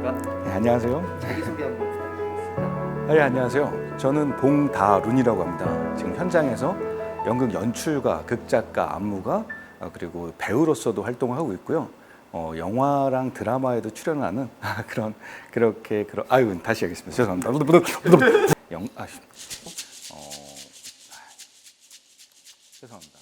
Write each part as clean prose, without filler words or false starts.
안녕하십니까? 네, 안녕하세요. 자기소개 한번 부탁드리겠습니다. 네, 안녕하세요. 저는 봉다룬이라고 합니다. 지금 현장에서 연극 연출가, 극작가, 안무가 그리고 배우로서도 활동을 하고 있고요. 영화랑 드라마에도 출연하는 아유, 다시 하겠습니다. 죄송합니다. 죄송합니다.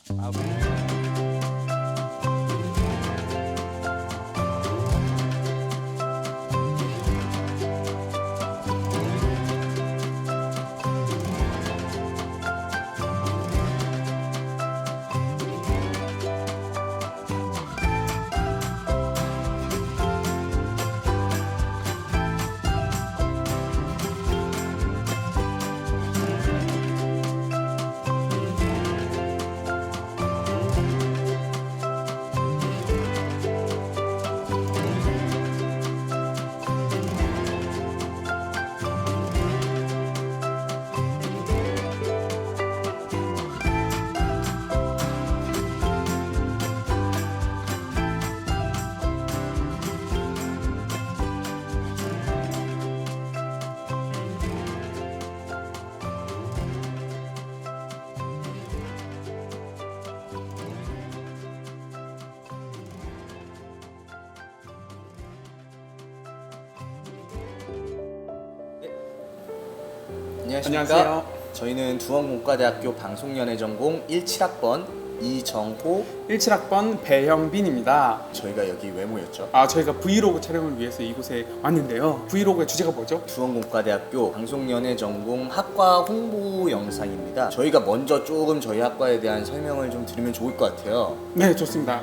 안녕하십니까? 안녕하세요. 저희는 두원공과대학교 방송연애 전공 17학번 이정호. 17학번 배형빈입니다. 저희가 여기 왜 모였죠? 저희가 브이로그 촬영을 위해서 이곳에 왔는데요. 브이로그의 주제가 뭐죠? 두원공과대학교 방송연애 전공 학과 홍보 영상입니다. 저희가 먼저 조금 저희 학과에 대한 설명을 좀 드리면 좋을 것 같아요. 네, 좋습니다.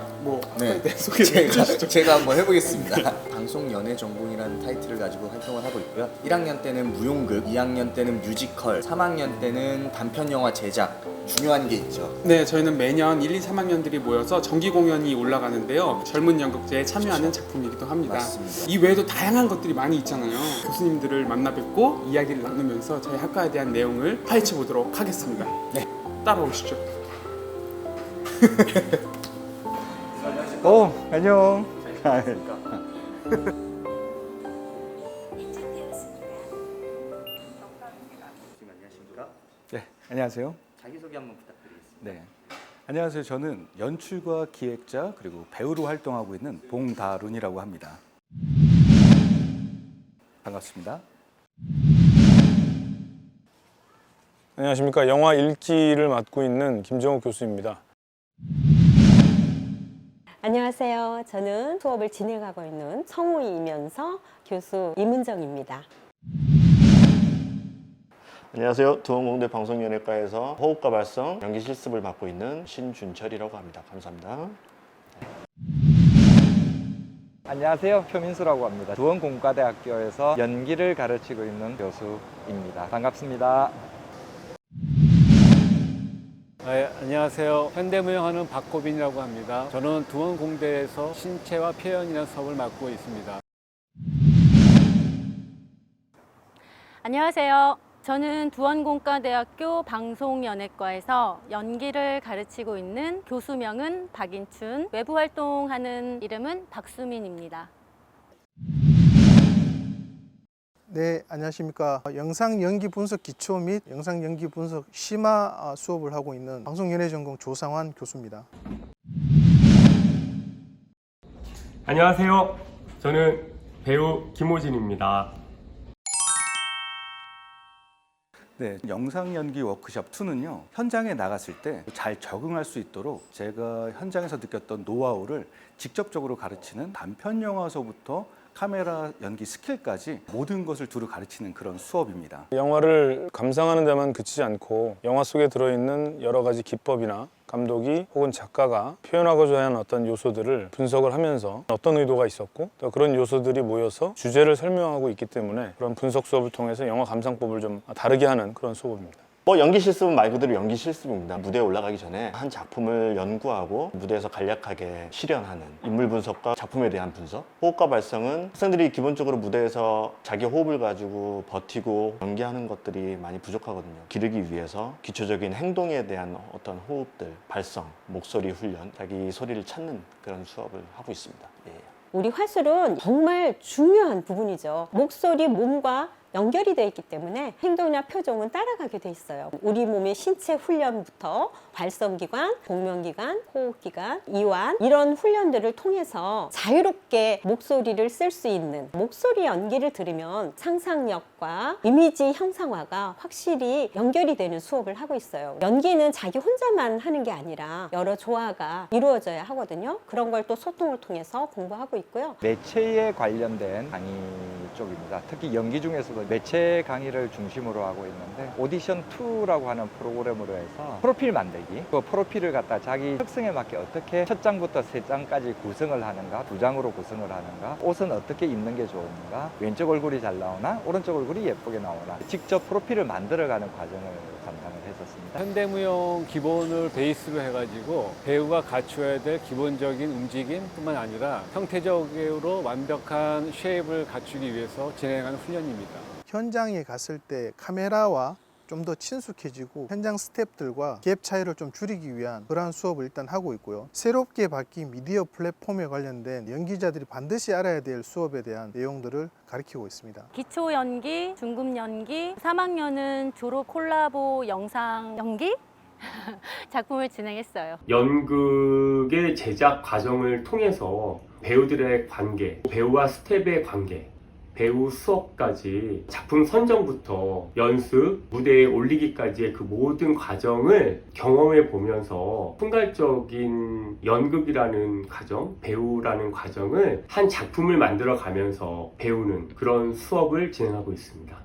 네, 소개를 해주시죠. 제가 한번 해보겠습니다. 방송연애 전공이라는 타이틀을 가지고 활동을 하고 있고요. 1학년 때는 무용극, 2학년 때는 뮤지컬, 3학년 때는 단편영화 제작, 중요한 게 있죠. 네, 저희는 매년 1, 2, 3학년들이 모여서 정기 공연이 올라가는데요. 젊은 연극제에 참여하는 작품이기도 합니다. 맞습니다. 이 외에도 다양한 것들이 많이 있잖아요. 교수님들을 만나 뵙고 이야기를 나누면서 저희 학과에 대한 내용을 파헤쳐 보도록 하겠습니다. 네. 따라오시죠. 안녕. 안녕하십니까? 네, 안녕하세요. 자기소개 한번 부탁드리겠습니다. 네, 안녕하세요. 저는 연출가, 기획자 그리고 배우로 활동하고 있는 봉다룬이라고 합니다. 반갑습니다. 안녕하십니까. 영화 읽기를 맡고 있는 김정욱 교수입니다. 안녕하세요. 저는 수업을 진행하고 있는 성우이면서 교수 이문정입니다. 안녕하세요. 두원공대 방송연예과에서 호흡과 발성, 연기 실습을 맡고 있는 신준철이라고 합니다. 감사합니다. 안녕하세요. 표민수라고 합니다. 두원공과대학교에서 연기를 가르치고 있는 교수입니다. 반갑습니다. 안녕하세요. 현대무용하는 박고빈이라고 합니다. 저는 두원공대에서 신체와 표현이라는 수업을 맡고 있습니다. 안녕하세요. 저는 두원공과대학교 방송연예과에서 연기를 가르치고 있는 교수명은 박인춘, 외부 활동하는 이름은 박수민입니다. 네, 안녕하십니까. 영상 연기 분석 기초 및 영상 연기 분석 심화 수업을 하고 있는 방송연예 전공 조상환 교수입니다. 안녕하세요. 저는 배우 김호진입니다. 네, 영상 연기 워크숍 2는요, 현장에 나갔을 때 잘 적응할 수 있도록 제가 현장에서 느꼈던 노하우를 직접적으로 가르치는 단편 영화서부터 카메라 연기 스킬까지 모든 것을 두루 가르치는 그런 수업입니다. 영화를 감상하는 데만 그치지 않고 영화 속에 들어있는 여러 가지 기법이나 감독이 혹은 작가가 표현하고자 하는 어떤 요소들을 분석을 하면서 어떤 의도가 있었고 또 그런 요소들이 모여서 주제를 설명하고 있기 때문에 그런 분석 수업을 통해서 영화 감상법을 좀 다르게 하는 그런 수업입니다. 연기 실습은 말 그대로 연기 실습입니다. 무대에 올라가기 전에 한 작품을 연구하고 무대에서 간략하게 실현하는 인물 분석과 작품에 대한 분석. 호흡과 발성은 학생들이 기본적으로 무대에서 자기 호흡을 가지고 버티고 연기하는 것들이 많이 부족하거든요. 기르기 위해서 기초적인 행동에 대한 어떤 호흡들, 발성, 목소리 훈련, 자기 소리를 찾는 그런 수업을 하고 있습니다. 예. 우리 화술은 정말 중요한 부분이죠. 목소리, 몸과 연결이 되어 있기 때문에 행동이나 표정은 따라가게 돼 있어요. 우리 몸의 신체 훈련부터 발성기관, 공명기관, 호흡기관, 이완 이런 훈련들을 통해서 자유롭게 목소리를 쓸 수 있는 목소리 연기를 들으면 상상력과 이미지 형상화가 확실히 연결이 되는 수업을 하고 있어요. 연기는 자기 혼자만 하는 게 아니라 여러 조화가 이루어져야 하거든요. 그런 걸 또 소통을 통해서 공부하고 있고요. 매체에 관련된 강의 쪽입니다. 특히 연기 중에서도 매체 강의를 중심으로 하고 있는데 오디션 2라고 하는 프로그램으로 해서 프로필 만들기, 그 프로필을 갖다 자기 특성에 맞게 어떻게 첫 장부터 세 장까지 구성을 하는가, 두 장으로 구성을 하는가, 옷은 어떻게 입는 게 좋은가, 왼쪽 얼굴이 잘 나오나 오른쪽 얼굴이 예쁘게 나오나 직접 프로필을 만들어가는 과정을 담당을 했었습니다. 현대무용 기본을 베이스로 해가지고 배우가 갖추어야 될 기본적인 움직임뿐만 아니라 형태적으로 완벽한 쉐입을 갖추기 위해서 진행하는 훈련입니다. 현장에 갔을 때 카메라와 좀 더 친숙해지고 현장 스태프들과 갭 차이를 좀 줄이기 위한 그러한 수업을 일단 하고 있고요. 새롭게 바뀐 미디어 플랫폼에 관련된 연기자들이 반드시 알아야 될 수업에 대한 내용들을 가르치고 있습니다. 기초 연기, 중급 연기, 3학년은 졸업 콜라보 영상 연기 작품을 진행했어요. 연극의 제작 과정을 통해서 배우들의 관계, 배우와 스텝의 관계, 배우 수업까지 작품 선정부터 연습, 무대에 올리기까지의 그 모든 과정을 경험해 보면서 순간적인 연극이라는 과정, 배우라는 과정을 한 작품을 만들어 가면서 배우는 그런 수업을 진행하고 있습니다.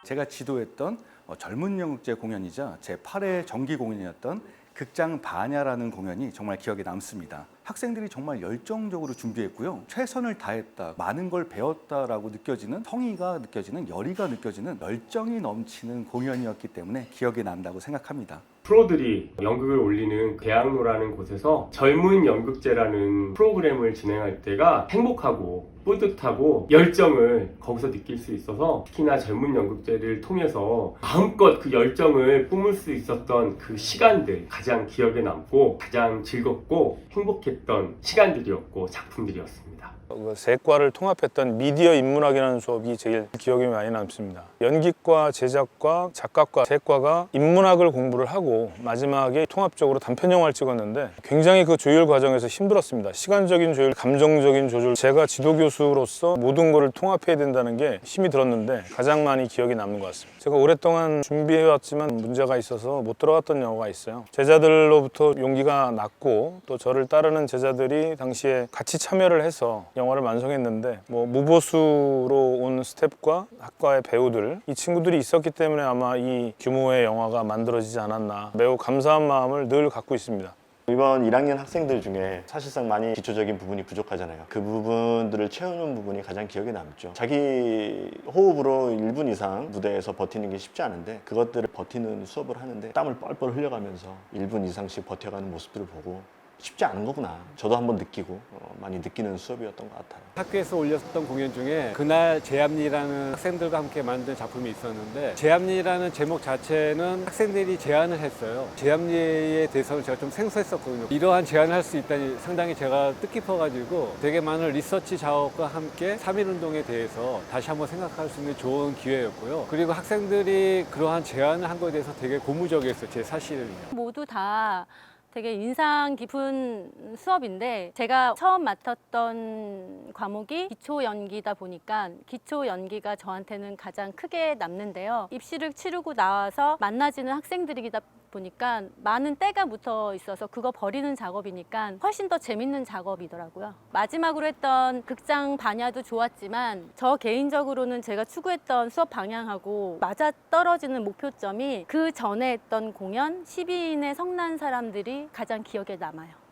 제가 지도했던 젊은 연극제 공연이자 제8회 정기 공연이었던 극장 반야라는 공연이 정말 기억에 남습니다. 학생들이 정말 열정적으로 준비했고요. 최선을 다했다, 많은 걸 배웠다라고 느껴지는 성의가 느껴지는 열의가 느껴지는 열정이 넘치는 공연이었기 때문에 기억에 난다고 생각합니다. 프로들이 연극을 올리는 대학로라는 곳에서 젊은 연극제라는 프로그램을 진행할 때가 행복하고 뿌듯하고 열정을 거기서 느낄 수 있어서 특히나 젊은 연극제를 통해서 마음껏 그 열정을 뿜을 수 있었던 그 시간들 가장 기억에 남고 가장 즐겁고 행복했던 시간들이었고 작품들이었습니다. 세 과를 통합했던 미디어 인문학이라는 수업이 제일 기억에 많이 남습니다. 연기과, 제작과, 작가과 세 과가 인문학을 공부를 하고 마지막에 통합적으로 단편 영화를 찍었는데 굉장히 그 조율 과정에서 힘들었습니다. 시간적인 조율, 감정적인 조절, 제가 지도 교수로서 모든 거를 통합해야 된다는 게 힘이 들었는데 가장 많이 기억에 남는 것 같습니다. 제가 오랫동안 준비해왔지만 문제가 있어서 못 들어갔던 영화가 있어요. 제자들로부터 용기가 났고 또 저를 따르는 제자들이 당시에 같이 참여를 해서 영화를 완성했는데 무보수로 온 스태프과 학과의 배우들 이 친구들이 있었기 때문에 아마 이 규모의 영화가 만들어지지 않았나 매우 감사한 마음을 늘 갖고 있습니다. 이번 1학년 학생들 중에 사실상 많이 기초적인 부분이 부족하잖아요. 그 부분들을 채우는 부분이 가장 기억에 남죠. 자기 호흡으로 1분 이상 무대에서 버티는 게 쉽지 않은데 그것들을 버티는 수업을 하는데 땀을 뻘뻘 흘려가면서 1분 이상씩 버텨가는 모습들을 보고 쉽지 않은 거구나. 저도 한번 느끼고 많이 느끼는 수업이었던 것 같아요. 학교에서 올렸던 공연 중에 그날 제암리라는 학생들과 함께 만든 작품이 있었는데 제암리라는 제목 자체는 학생들이 제안을 했어요. 제암리에 대해서는 제가 좀 생소했었거든요. 이러한 제안을 할 수 있다니 상당히 제가 뜻깊어가지고 되게 많은 리서치 작업과 함께 3.1운동에 대해서 다시 한번 생각할 수 있는 좋은 기회였고요. 그리고 학생들이 그러한 제안을 한 거에 대해서 되게 고무적이었어요. 제 사실은요. 모두 다 되게 인상 깊은 수업인데 제가 처음 맡았던 과목이 기초 연기다 보니까 기초 연기가 저한테는 가장 크게 남는데요. 입시를 치르고 나와서 만나지는 학생들이다 보니까 많은 때가 묻어 있어서 그거 버리는 작업이니까 훨씬 더 재밌는 작업이더라고요. 마지막으로 했던 극장 반야도 좋았지만 저 개인적으로는 제가 추구했던 수업 방향하고 맞아떨어지는 목표점이 그 전에 했던 공연 12인의 성난 사람들이 가장 기억에 남아요.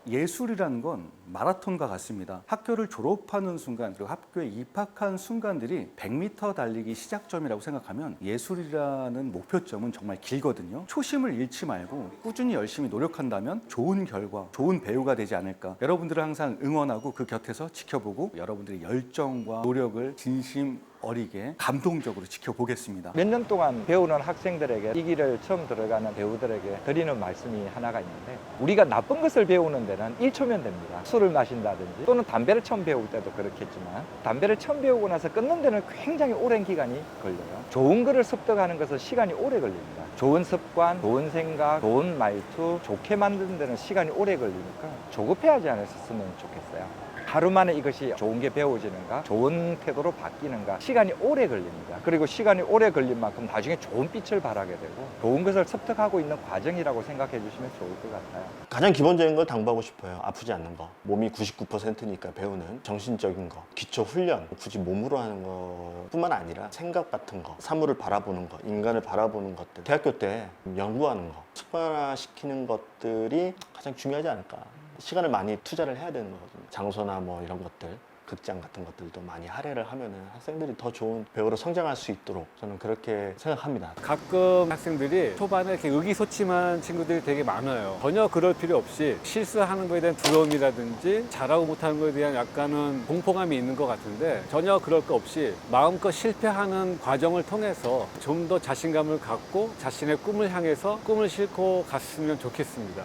예술이라는 건 마라톤과 같습니다. 학교를 졸업하는 순간 그리고 학교에 입학한 순간들이 100m 달리기 시작점이라고 생각하면 예술이라는 목표점은 정말 길거든요. 초심을 잃지 말고 꾸준히 열심히 노력한다면 좋은 결과, 좋은 배우가 되지 않을까. 여러분들을 항상 응원하고 그 곁에서 지켜보고 여러분들의 열정과 노력을 진심 어리게 감동적으로 지켜보겠습니다. 몇 년 동안 배우는 학생들에게 이 길을 처음 들어가는 배우들에게 드리는 말씀이 하나가 있는데 우리가 나쁜 것을 배우는 데는 1초면 됩니다. 술을 마신다든지 또는 담배를 처음 배울 때도 그렇겠지만 담배를 처음 배우고 나서 끊는 데는 굉장히 오랜 기간이 걸려요. 좋은 거를 습득하는 것은 시간이 오래 걸립니다. 좋은 습관, 좋은 생각, 좋은 말투, 좋게 만드는 데는 시간이 오래 걸리니까 조급해하지 않았으면 좋겠어요. 하루 만에 이것이 좋은 게 배워지는가, 좋은 태도로 바뀌는가 시간이 오래 걸립니다. 그리고 시간이 오래 걸린 만큼 나중에 좋은 빛을 발하게 되고 좋은 것을 습득하고 있는 과정이라고 생각해 주시면 좋을 것 같아요. 가장 기본적인 걸 당부하고 싶어요. 아프지 않는 거. 몸이 99%니까 배우는 정신적인 거, 기초 훈련, 굳이 몸으로 하는 것뿐만 아니라 생각 같은 거, 사물을 바라보는 거, 인간을 바라보는 것들, 대학교 때 연구하는 거, 습관화시키는 것들이 가장 중요하지 않을까. 시간을 많이 투자를 해야 되는 거거든요. 장소나 뭐 이런 것들, 극장 같은 것들도 많이 할애를 하면은 학생들이 더 좋은 배우로 성장할 수 있도록 저는 그렇게 생각합니다. 가끔 학생들이 초반에 이렇게 의기소침한 친구들이 되게 많아요. 전혀 그럴 필요 없이 실수하는 거에 대한 두려움이라든지 잘하고 못하는 거에 대한 약간은 공포감이 있는 것 같은데 전혀 그럴 거 없이 마음껏 실패하는 과정을 통해서 좀 더 자신감을 갖고 자신의 꿈을 향해서 꿈을 싣고 갔으면 좋겠습니다.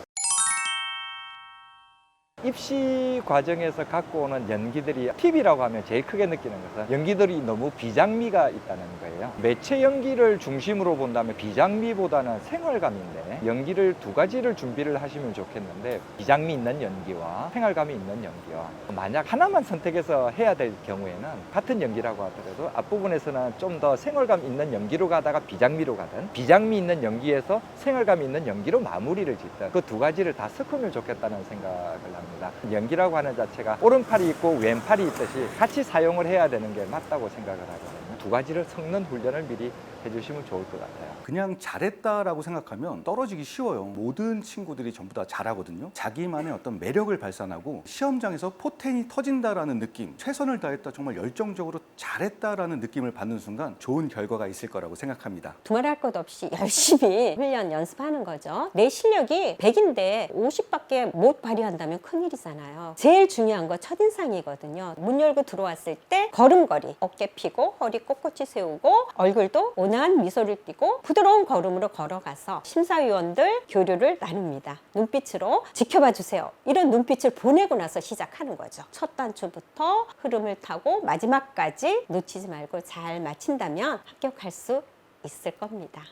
입시 과정에서 갖고 오는 연기들이 팁이라고 하면 제일 크게 느끼는 것은 연기들이 너무 비장미가 있다는 거예요. 매체 연기를 중심으로 본다면 비장미보다는 생활감인데 연기를 두 가지를 준비를 하시면 좋겠는데 비장미 있는 연기와 생활감이 있는 연기와 만약 하나만 선택해서 해야 될 경우에는 같은 연기라고 하더라도 앞부분에서는 좀 더 생활감 있는 연기로 가다가 비장미로 가든 비장미 있는 연기에서 생활감 있는 연기로 마무리를 짓든 그 두 가지를 다 섞으면 좋겠다는 생각을 합니다. 연기라고 하는 자체가 오른팔이 있고 왼팔이 있듯이 같이 사용을 해야 되는 게 맞다고 생각을 하거든요. 두 가지를 섞는 훈련을 미리 해주시면 좋을 것 같아요. 그냥 잘했다라고 생각하면 떨어지기 쉬워요. 모든 친구들이 전부 다 잘하거든요. 자기만의 어떤 매력을 발산하고 시험장에서 포텐이 터진다라는 느낌, 최선을 다했다, 정말 열정적으로 잘했다라는 느낌을 받는 순간 좋은 결과가 있을 거라고 생각합니다. 두말할 것 없이 열심히 훈련 연습하는 거죠. 내 실력이 100인데 50밖에 못 발휘한다면 큰일이잖아요. 제일 중요한 거 첫인상이거든요. 문 열고 들어왔을 때 걸음걸이, 어깨 펴고 허리 꼿꼿이 세우고 얼굴도 온화한 미소를 띠고 부드러운 걸음으로 걸어가서 심사위원들 교류를 나눕니다. 눈빛으로 지켜봐 주세요. 이런 눈빛을 보내고 나서 시작하는 거죠. 첫 단추부터 흐름을 타고 마지막까지 놓치지 말고 잘 마친다면 합격할 수 있을 겁니다.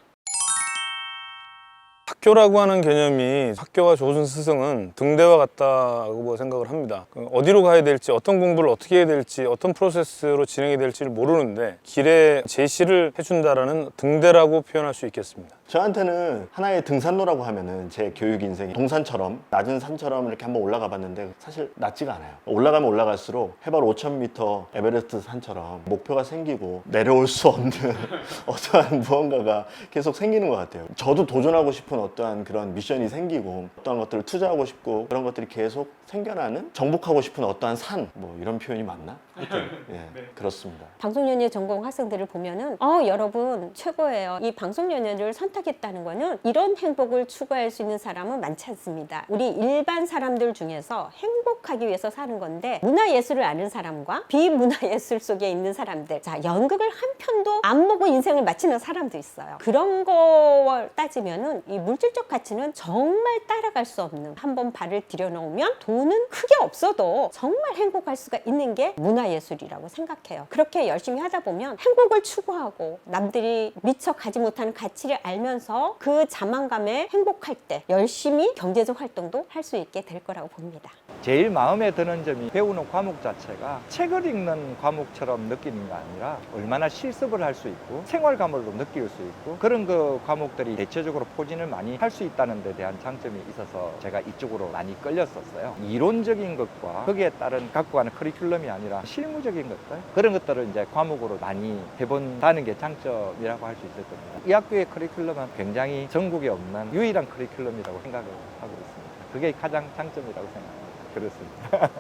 학교라고 하는 개념이 학교가 좋은 스승은 등대와 같다고 생각을 합니다. 어디로 가야 될지, 어떤 공부를 어떻게 해야 될지, 어떤 프로세스로 진행이 될지를 모르는데 길에 제시를 해준다라는 등대라고 표현할 수 있겠습니다. 저한테는 하나의 등산로라고 하면은 제 교육 인생이 동산처럼 낮은 산처럼 이렇게 한번 올라가 봤는데 사실 낮지가 않아요. 올라가면 올라갈수록 해발 5,000m 에베레스트 산처럼 목표가 생기고 내려올 수 없는 어떠한 무언가가 계속 생기는 것 같아요. 저도 도전하고 싶은 어떠한 그런 미션이 생기고 어떠한 것들을 투자하고 싶고 그런 것들이 계속 생겨나는 정복하고 싶은 어떠한 산, 뭐 이런 표현이 맞나? 하여튼 예, 그렇습니다. 방송연예 전공 학생들을 보면은 여러분 최고예요. 이 방송연예를 선택했다는 거는 이런 행복을 추구할 수 있는 사람은 많지 않습니다. 우리 일반 사람들 중에서 행복하기 위해서 사는 건데 문화예술을 아는 사람과 비문화예술 속에 있는 사람들, 자 연극을 한 편도 안 보고 인생을 마치는 사람도 있어요. 그런 걸 따지면은 이 물질적 가치는 정말 따라갈 수 없는, 한번 발을 들여놓으면 돈은 크게 없어도 정말 행복할 수가 있는 게 문화예술이라고 생각해요. 그렇게 열심히 하다 보면 행복을 추구하고 남들이 미처 가지 못하는 가치를 알면서 그 자만감에 행복할 때 열심히 경제적 활동도 할 수 있게 될 거라고 봅니다. 제일 마음에 드는 점이 배우는 과목 자체가 책을 읽는 과목처럼 느끼는 게 아니라 얼마나 실습을 할 수 있고 생활감으로 느낄 수 있고 그런 그 과목들이 대체적으로 포진을 많이 할 수 있다는 데 대한 장점이 있어서 제가 이쪽으로 많이 끌렸었어요. 이론적인 것과 거기에 따른 갖고 가는 커리큘럼이 아니라 실무적인 것들, 그런 것들을 이제 과목으로 많이 해본다는 게 장점이라고 할 수 있을 겁니다. 이 학교의 커리큘럼은 굉장히 전국에 없는 유일한 커리큘럼이라고 생각을 하고 있습니다. 그게 가장 장점이라고 생각합니다. 그렇습니다.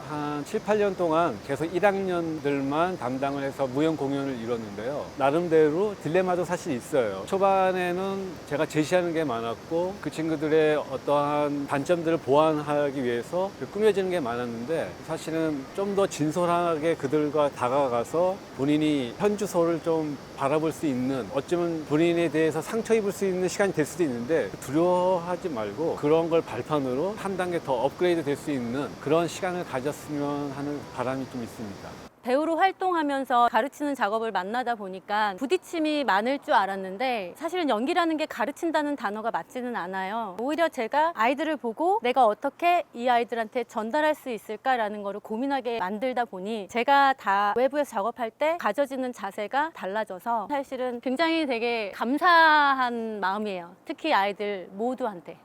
한 7, 8년 동안 계속 1학년들만 담당을 해서 무용 공연을 이뤘는데요. 나름대로 딜레마도 사실 있어요. 초반에는 제가 제시하는 게 많았고 그 친구들의 어떠한 단점들을 보완하기 위해서 꾸며지는 게 많았는데 사실은 좀 더 진솔하게 그들과 다가가서 본인이 현주소를 좀 바라볼 수 있는, 어쩌면 본인에 대해서 상처 입을 수 있는 시간이 될 수도 있는데 두려워하지 말고 그런 걸 발판으로 한 단계 더 업그레이드 될 수 있는 그런 시간을 가졌으면 하는 바람이 좀 있습니다. 배우로 활동하면서 가르치는 작업을 만나다 보니까 부딪힘이 많을 줄 알았는데 사실은 연기라는 게 가르친다는 단어가 맞지는 않아요. 오히려 제가 아이들을 보고 내가 어떻게 이 아이들한테 전달할 수 있을까라는 거를 고민하게 만들다 보니 제가 다 외부에서 작업할 때 가져지는 자세가 달라져서 사실은 굉장히 되게 감사한 마음이에요. 특히 아이들 모두한테.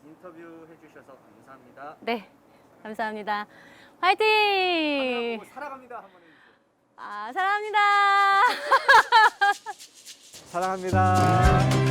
인터뷰 해주셔서 감사합니다. 네, 감사합니다. 화이팅! 사랑합니다 한번 해주세요. 아, 사랑합니다. 사랑합니다.